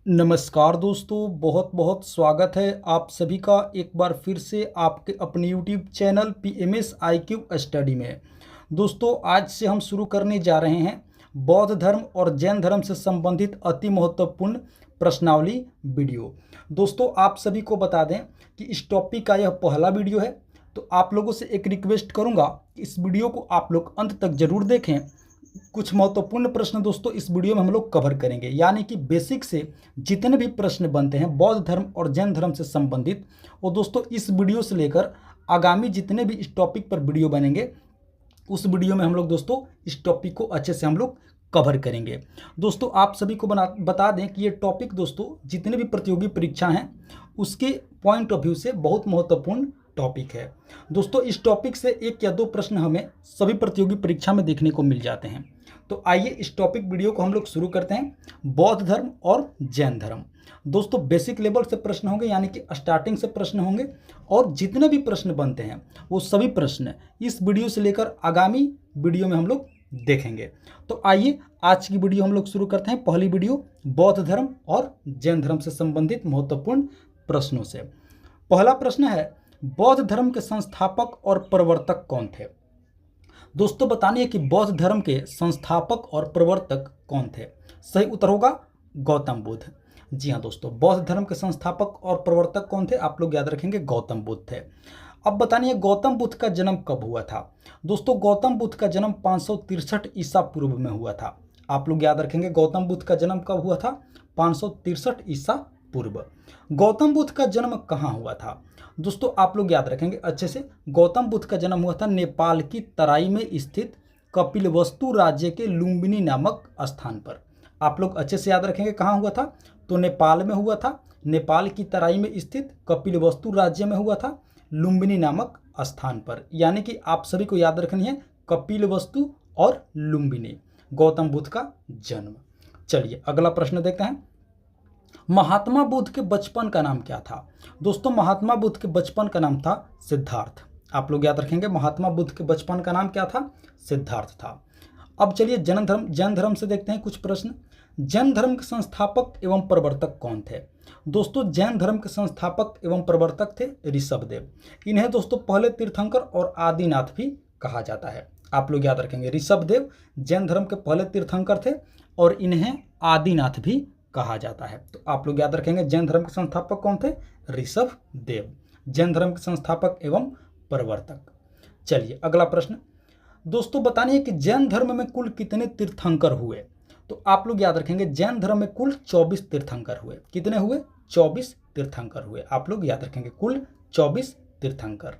नमस्कार दोस्तों, बहुत बहुत स्वागत है आप सभी का एक बार फिर से आपके अपने YouTube channel PMS IQ study में। दोस्तों, आज से हम शुरू करने जा रहे हैं बौद्ध धर्म और जैन धर्म से संबंधित अति महत्वपूर्ण प्रश्नावली वीडियो। दोस्तों, आप सभी को बता दें कि इस टॉपिक का यह पहला वीडियो है, तो आप लोगों से एक रिक्वेस्ट करूँगा कि इस वीडियो को आप लोग अंत तक ज़रूर देखें। कुछ महत्वपूर्ण प्रश्न दोस्तों इस वीडियो में हम लोग कवर करेंगे, यानी कि बेसिक से जितने भी प्रश्न बनते हैं बौद्ध धर्म और जैन धर्म से संबंधित, वो दोस्तों इस वीडियो से लेकर आगामी जितने भी इस टॉपिक पर वीडियो बनेंगे उस वीडियो में हम लोग दोस्तों इस टॉपिक को अच्छे से हम लोग कवर करेंगे। दोस्तों, आप सभी को बता दें कि ये टॉपिक दोस्तों जितने भी प्रतियोगी परीक्षा हैं उसके पॉइंट ऑफ व्यू से बहुत महत्वपूर्ण टॉपिक है। दोस्तों, इस टॉपिक से एक या दो प्रश्न हमें सभी प्रतियोगी परीक्षा में देखने को मिल जाते हैं। तो आइए इस टॉपिक वीडियो को हम लोग शुरू करते हैं। बौद्ध धर्म और जैन धर्म दोस्तों बेसिक लेवल से प्रश्न होंगे, यानी कि स्टार्टिंग से प्रश्न होंगे, और जितने भी प्रश्न बनते हैं वो सभी प्रश्न इस वीडियो से लेकर आगामी वीडियो में हम लोग देखेंगे। तो आइए आज की वीडियो हम लोग शुरू करते हैं। पहली वीडियो बौद्ध धर्म और जैन धर्म से संबंधित महत्वपूर्ण प्रश्नों से। पहला प्रश्न है, बौद्ध धर्म के संस्थापक और प्रवर्तक कौन थे? दोस्तों, बतानी है कि बौद्ध धर्म के संस्थापक और प्रवर्तक कौन थे। सही उत्तर होगा गौतम बुद्ध। जी हाँ दोस्तों, बौद्ध धर्म के संस्थापक और प्रवर्तक कौन थे? आप लोग याद रखेंगे गौतम बुद्ध थे। अब बतानी है गौतम बुद्ध का जन्म कब हुआ था। दोस्तों, गौतम बुद्ध का जन्म 563 ईसा पूर्व में हुआ था। आप लोग याद रखेंगे गौतम बुद्ध का जन्म कब हुआ था? 563 ईसा पूर्व। गौतम बुद्ध का जन्म कहाँ हुआ था? दोस्तों, आप लोग याद रखेंगे अच्छे से, गौतम बुद्ध का जन्म हुआ था नेपाल की तराई में स्थित कपिलवस्तु राज्य के लुम्बिनी नामक स्थान पर। आप लोग अच्छे से याद रखेंगे कहाँ हुआ था, तो नेपाल में हुआ था। नेपाल की तराई में स्थित कपिलवस्तु राज्य में हुआ था, लुम्बिनी नामक स्थान पर। यानी कि आप सभी को याद रखनी है कपिलवस्तु और लुम्बिनी, गौतम बुद्ध का जन्म। चलिए अगला प्रश्न देखते हैं। महात्मा बुद्ध के बचपन का नाम क्या था? दोस्तों, महात्मा बुद्ध के बचपन का नाम था सिद्धार्थ। आप लोग याद रखेंगे महात्मा बुद्ध के बचपन का नाम क्या था? सिद्धार्थ था। अब चलिए जैन धर्म से देखते हैं कुछ प्रश्न। जैन धर्म के संस्थापक एवं प्रवर्तक कौन थे? दोस्तों, जैन धर्म के संस्थापक एवं प्रवर्तक थे ऋषभदेव। इन्हें दोस्तों पहले तीर्थंकर और आदिनाथ भी कहा जाता है। आप लोग याद रखेंगे ऋषभदेव जैन धर्म के पहले तीर्थंकर थे और इन्हें आदिनाथ भी कहा जाता है। तो आप लोग याद रखेंगे जैन धर्म के संस्थापक कौन थे? ऋषभदेव, जैन धर्म के संस्थापक एवं प्रवर्तक। चलिए अगला प्रश्न। दोस्तों, बतानी है कि जैन धर्म में कुल कितने तीर्थंकर हुए? तो आप लोग याद रखेंगे जैन धर्म में कुल 24 तीर्थंकर हुए। कितने हुए? 24 तीर्थंकर हुए। आप लोग याद रखेंगे कुल 24 तीर्थंकर।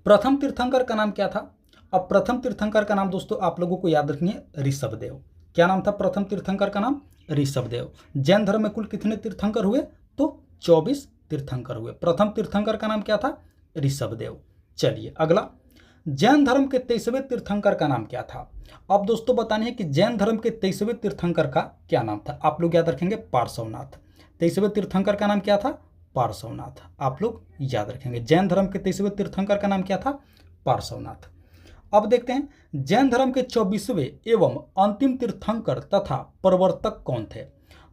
प्रथम तीर्थंकर का नाम क्या था? अब प्रथम तीर्थंकर का नाम दोस्तों आप लोगों को याद रखनी है ऋषभदेव। क्या नाम था प्रथम तीर्थंकर का नाम? ऋषभदेव। जैन धर्म में कुल कितने तीर्थंकर हुए? तो 24 तीर्थंकर हुए। प्रथम तीर्थंकर का नाम क्या था? ऋषभदेव। चलिए अगला, जैन धर्म के 23वें तीर्थंकर का नाम क्या था? अब दोस्तों बतानी है कि जैन धर्म के 23वें तीर्थंकर का क्या नाम था। आप लोग याद रखेंगे पार्श्वनाथ। 23वें तीर्थंकर का नाम क्या था? पार्श्वनाथ। आप लोग याद रखेंगे जैन धर्म के 23वें तीर्थंकर का नाम क्या था? पार्श्वनाथ। अब देखते हैं जैन धर्म के 24वें एवं अंतिम तीर्थंकर तथा प्रवर्तक कौन थे।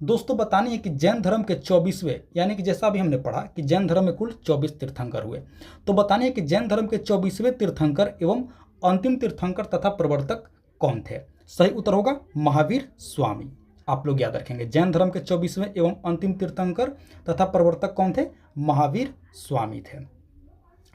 दोस्तों, बतानी है कि जैन धर्म के 24वें, यानी कि जैसा अभी हमने पढ़ा कि जैन धर्म में कुल 24 तीर्थंकर हुए, तो बतानी है कि जैन धर्म के 24वें तीर्थंकर एवं अंतिम तीर्थंकर तथा प्रवर्तक कौन थे। सही उत्तर होगा महावीर स्वामी। आप लोग याद रखेंगे जैन धर्म के 24वें एवं अंतिम तीर्थंकर तथा प्रवर्तक कौन थे? महावीर स्वामी थे।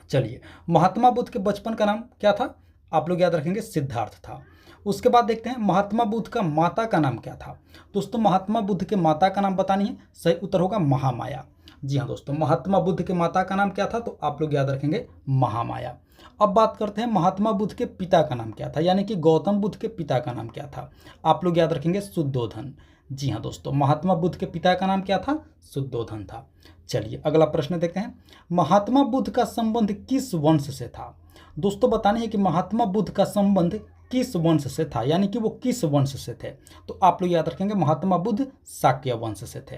चलिए, महात्मा बुद्ध के बचपन का नाम क्या था? आप लोग याद रखेंगे सिद्धार्थ था। उसके बाद देखते हैं महात्मा बुद्ध का माता का नाम क्या था। दोस्तों, महात्मा बुद्ध के माता का नाम बतानी है। सही उत्तर होगा महामाया। जी हाँ दोस्तों, महात्मा बुद्ध के माता का नाम क्या था? तो आप लोग याद रखेंगे महामाया। अब बात करते हैं महात्मा बुद्ध के पिता का नाम क्या था, यानी कि गौतम बुद्ध के पिता का नाम क्या था। आप लोग याद रखेंगे शुद्धोधन। जी हाँ दोस्तों, महात्मा बुद्ध के पिता का नाम क्या था? शुद्धोधन था। चलिए अगला प्रश्न देखते हैं। महात्मा बुद्ध का संबंध किस वंश से था? दोस्तों, बतानी है कि महात्मा बुद्ध का संबंध किस वंश से था, यानी कि वो किस वंश से थे। तो आप लोग याद रखेंगे महात्मा बुद्ध शाक्य वंश से थे।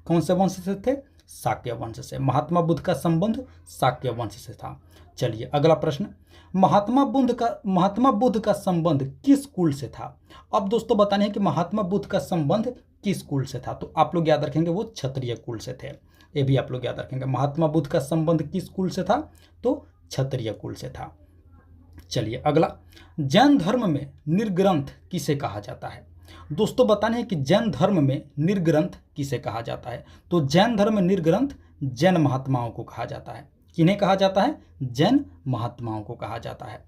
कौन से वंश से थे? शाक्य वंश से। महात्मा बुद्ध का संबंध शाक्य वंश से था। चलिए अगला प्रश्न, महात्मा बुद्ध का संबंध किस कुल से था। अब दोस्तों बताने हैं कि महात्मा बुद्ध का संबंध किस कुल से था, तो आप लोग याद रखेंगे वो क्षत्रिय कुल से थे। ये भी आप लोग याद रखेंगे, महात्मा बुद्ध का संबंध किस कुल से था, तो क्षत्रिय कुल से था। चलिए अगला, जैन धर्म में निर्ग्रंथ किसे कहा जाता है। दोस्तों बताने हैं कि जैन धर्म में निर्ग्रंथ किसे कहा जाता है, तो जैन धर्म में निर्ग्रंथ जैन महात्माओं को कहा जाता है। किन्हें कहा जाता है, जैन महात्माओं को कहा जाता है।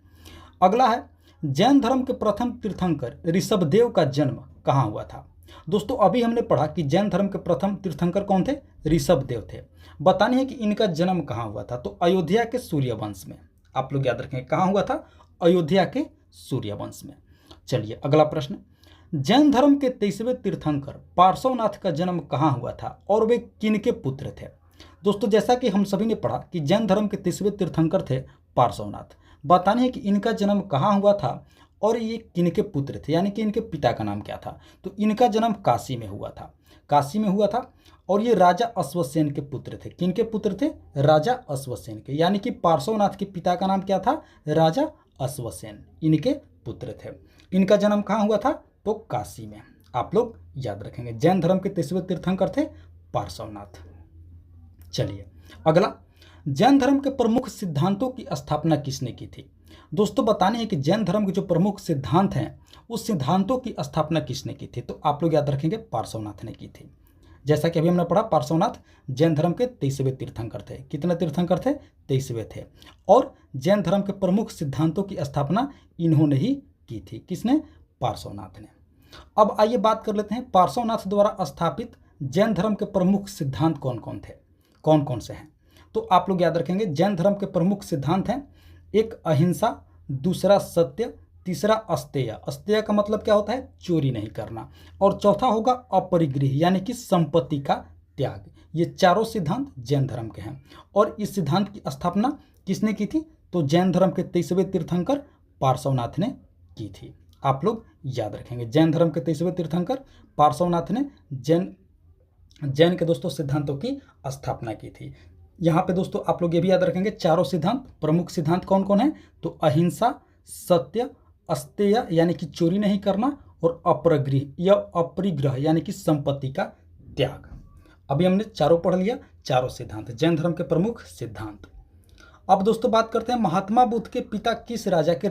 अगला है, जैन धर्म के प्रथम तीर्थंकर ऋषभदेव का जन्म कहाँ हुआ था। दोस्तों अभी हमने पढ़ा कि जैन धर्म के प्रथम तीर्थंकर कौन थे, ऋषभदेव थे। बताने हैं कि इनका जन्म कहाँ हुआ था, तो अयोध्या के सूर्यवंश में। आप लोग याद रखें कहाँ हुआ था, अयोध्या के सूर्यवंश में। चलिए अगला प्रश्न, जैन धर्म के 23वें तीर्थंकर पार्श्वनाथ का जन्म कहाँ हुआ था और वे किनके पुत्र थे। दोस्तों जैसा कि हम सभी ने पढ़ा कि जैन धर्म के 23वें तीर्थंकर थे पार्श्वनाथ। बताने हैं कि इनका जन्म कहाँ हुआ था और ये किनके पुत्र थे, यानी कि इनके पिता का नाम क्या था। तो इनका जन्म काशी में हुआ था, काशी में हुआ था, और ये राजा अश्वसेन के पुत्र थे। किनके पुत्र थे, राजा अश्वसेन के, यानी कि पार्श्वनाथ के पिता का नाम क्या था, राजा अश्वसेन, इनके पुत्र थे। इनका जन्म कहाँ हुआ था, तो काशी में। आप लोग याद रखेंगे जैन धर्म के 23वें तीर्थंकर थे पार्श्वनाथ। चलिए अगला, जैन धर्म के प्रमुख सिद्धांतों की स्थापना किसने की थी। दोस्तों बताने हैं कि जैन धर्म के जो प्रमुख सिद्धांत हैं उस सिद्धांतों की स्थापना किसने की थी, तो आप लोग याद रखेंगे पार्श्वनाथ ने की थी। जैसा कि अभी हमने पढ़ा, पार्श्वनाथ जैन धर्म के 23वें तीर्थंकर थे। कितने तीर्थंकर थे, 23वें थे। और जैन धर्म के प्रमुख सिद्धांतों की स्थापना इन्होंने ही की थी। किसने, पार्श्वनाथ ने। अब आइए बात कर लेते हैं पार्श्वनाथ द्वारा स्थापित जैन धर्म के प्रमुख सिद्धांत कौन कौन थे, कौन कौन से हैं। तो आप लोग याद रखेंगे जैन धर्म के प्रमुख सिद्धांत हैं, एक अहिंसा, दूसरा सत्य, तीसरा अस्तेय, अस्तेय का मतलब क्या होता है, चोरी नहीं करना, और चौथा होगा अपरिग्रह यानी कि संपत्ति का त्याग। ये चारों सिद्धांत जैन धर्म के हैं। और इस सिद्धांत की स्थापना किसने की थी, तो जैन धर्म के 23वें तीर्थंकर पार्श्वनाथ ने की थी। आप लोग याद रखेंगे जैन धर्म के 23वें तीर्थंकर पार्श्वनाथ ने जैन के दोस्तों सिद्धांतों की स्थापना की थी। यहाँ पे दोस्तों आप लोग ये भी याद रखेंगे चारों सिद्धांत, प्रमुख सिद्धांत कौन कौन है, तो अहिंसा, सत्य, अस्तेय यानी कि चोरी नहीं करना, और अपरिग्रह यानी कि संपत्ति का त्याग। अभी हमने चारों पढ़ लिया, चारों सिद्धांत जैन धर्म के प्रमुख सिद्धांत। अब दोस्तों बात करते हैं महात्मा बुद्ध के पिता किस राज्य के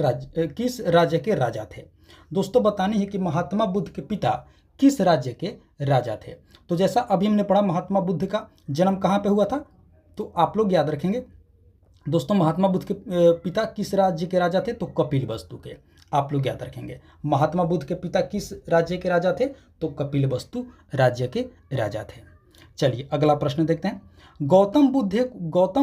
राजा थे। दोस्तों बतानी है कि महात्मा बुद्ध के पिता किस राज्य के राजा थे। तो जैसा अभी हमने पढ़ा महात्मा बुद्ध का जन्म कहाँ पे हुआ था, तो आप लोग याद रखेंगे दोस्तों महात्मा बुद्ध के पिता किस राज्य के राजा थे, तो कपिलवस्तु के। आप लोग याद रखेंगे महात्मा बुद्ध के पिता किस राज्य के राजा थे, तो कपिलवस्तु राज्य के राजा थे। चलिए अगला प्रश्न देखते हैं, गौतम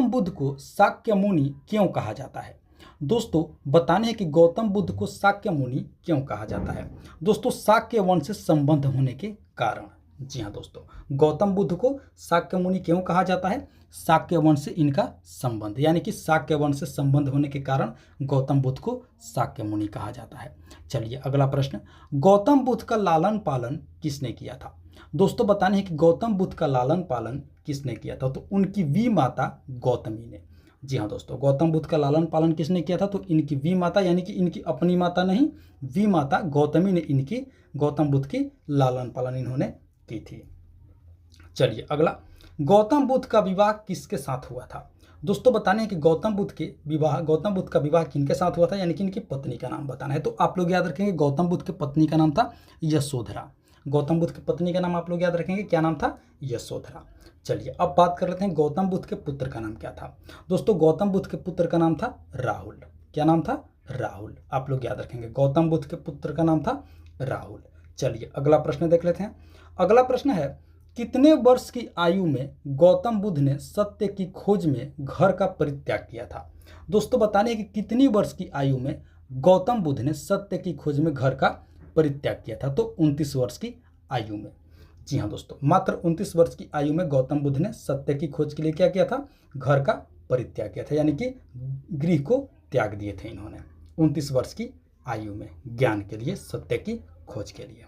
बुद्ध को शाक्य मुनि क्यों कहा जाता है। दोस्तों बताने हैं कि गौतम बुद्ध को शाक्य मुनि क्यों कहा जाता है। दोस्तों शाक्य वंश से संबंध होने के कारण। जी हाँ दोस्तों, गौतम बुद्ध को शाक्य मुनि क्यों कहा जाता है, शाक्य वंश से इनका संबंध, यानी कि शाक्य वंश से संबंध होने के कारण गौतम बुद्ध को शाक्य मुनि कहा जाता है। चलिए अगला प्रश्न, गौतम बुद्ध का लालन पालन किसने किया था। दोस्तों बताने हैं कि गौतम बुद्ध का लालन पालन किसने किया था, तो उनकी वी माता गौतमी ने। जी हाँ दोस्तों, गौतम बुद्ध का लालन पालन किसने किया था, तो इनकी वी माता, यानी कि इनकी अपनी माता नहीं, वी माता गौतमी ने इनकी गौतम बुद्ध की लालन पालन इन्होंने की थी। चलिए अगला, गौतम बुद्ध का विवाह किसके साथ हुआ था। दोस्तों बताने हैं कि गौतम बुद्ध का विवाह किनके साथ हुआ था, यानी कि इनकी पत्नी का नाम बताना है। तो आप लोग याद रखेंगे गौतम बुद्ध की पत्नी का नाम था यशोधरा। गौतम बुद्ध की पत्नी का नाम आप लोग याद रखेंगे, क्या नाम था, यशोधरा। चलिए अब बात कर लेते हैं गौतम बुद्ध के पुत्र का नाम क्या था। दोस्तों गौतम बुद्ध के पुत्र का नाम था राहुल। क्या नाम था, राहुल। आप लोग याद रखेंगे गौतम बुद्ध के पुत्र का नाम था राहुल। चलिए अगला प्रश्न देख लेते हैं। अगला प्रश्न है, कितने वर्ष की आयु में गौतम बुद्ध ने सत्य की खोज में घर का परित्याग किया था। दोस्तों बताने कि कितनी वर्ष की आयु में गौतम बुद्ध ने सत्य की खोज में घर का परित्याग किया था, तो 29 वर्ष की आयु में। जी हाँ दोस्तों, मात्र 29 वर्ष की आयु में गौतम बुद्ध ने सत्य की खोज के लिए क्या किया था, घर का परित्याग किया था, यानी कि गृह को त्याग दिए थे इन्होंने 29 वर्ष की आयु में, ज्ञान के लिए, सत्य की खोज के लिए।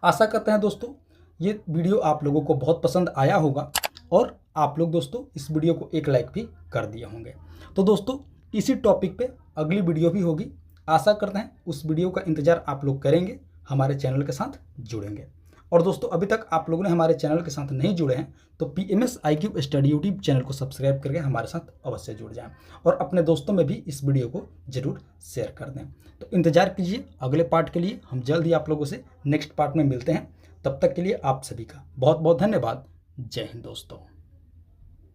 आशा करते हैं दोस्तों ये वीडियो आप लोगों को बहुत पसंद आया होगा और आप लोग दोस्तों इस वीडियो को एक लाइक भी कर दिए होंगे। तो दोस्तों इसी टॉपिक पे अगली वीडियो भी होगी। आशा करते हैं उस वीडियो का इंतजार आप लोग करेंगे, हमारे चैनल के साथ जुड़ेंगे। और दोस्तों अभी तक आप लोगों ने हमारे चैनल के साथ नहीं जुड़े हैं तो PMS IQ study YouTube channel को सब्सक्राइब करके हमारे साथ अवश्य जुड़ जाएं और अपने दोस्तों में भी इस वीडियो को जरूर शेयर कर दें। तो इंतजार कीजिए अगले पार्ट के लिए। हम जल्द ही आप लोगों से नेक्स्ट पार्ट में मिलते हैं। तब तक के लिए आप सभी का बहुत बहुत धन्यवाद। जय हिंद दोस्तों।